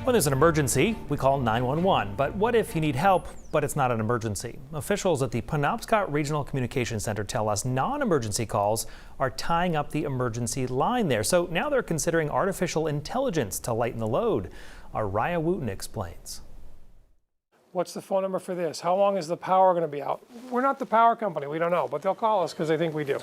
When there's an emergency, we call 911. But what if you need help, but it's not an emergency? Officials at the Penobscot Regional Communications Center tell us non-emergency calls are tying up the emergency line there. So now they're considering artificial intelligence to lighten the load. Our Raya Wooten explains. What's the phone number for this? How long is the power going to be out? We're not the power company. We don't know, but they'll call us because they think we do.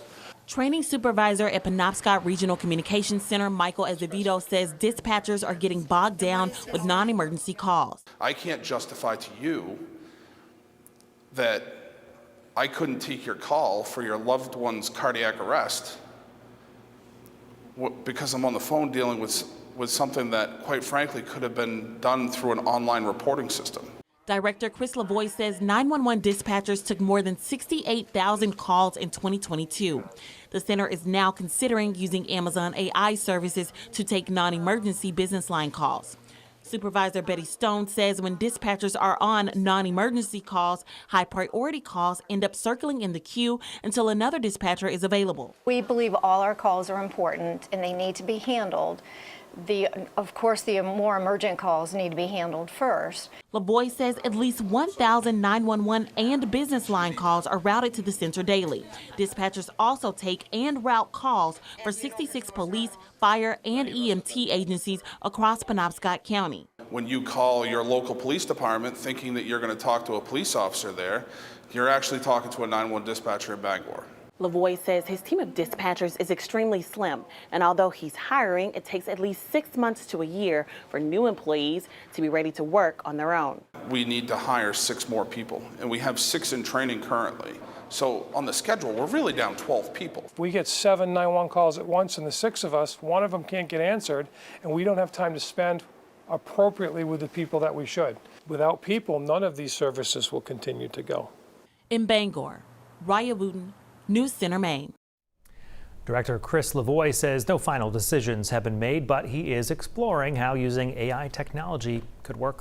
Training supervisor at Penobscot Regional Communications Center, Michael Azevedo, says dispatchers are getting bogged down with non-emergency calls. I can't justify to you that I couldn't take your call for your loved one's cardiac arrest because I'm on the phone dealing with something that, quite frankly, could have been done through an online reporting system. Director Chris Lavoie says 911 dispatchers took more than 68,000 calls in 2022. The center is now considering using Amazon AI services to take non-emergency business line calls. Supervisor Betty Stone says when dispatchers are on non-emergency calls, high-priority calls end up circling in the queue until another dispatcher is available. We believe all our calls are important and they need to be handled. Of course, the more emergent calls need to be handled first. Lavoie says at least 1,000 911 and business line calls are routed to the center daily. Dispatchers also take and route calls for 66 police, fire, and EMT agencies across Penobscot County. When you call your local police department thinking that you're going to talk to a police officer there, you're actually talking to a 911 dispatcher in Bangor. Lavoie says his team of dispatchers is extremely slim, and although he's hiring, it takes at least 6 months to a year for new employees to be ready to work on their own. We need to hire 6 more people, and we have 6 in training currently. So on the schedule, we're really down 12 people. If we get 7 911 calls at once and the 6 of us, one of them can't get answered, and we don't have time to spend appropriately with the people that we should. Without people, none of these services will continue to go. In Bangor, Raya Wooten, News Center, Maine. Director Chris Lavoie says no final decisions have been made, but he is exploring how using AI technology could work.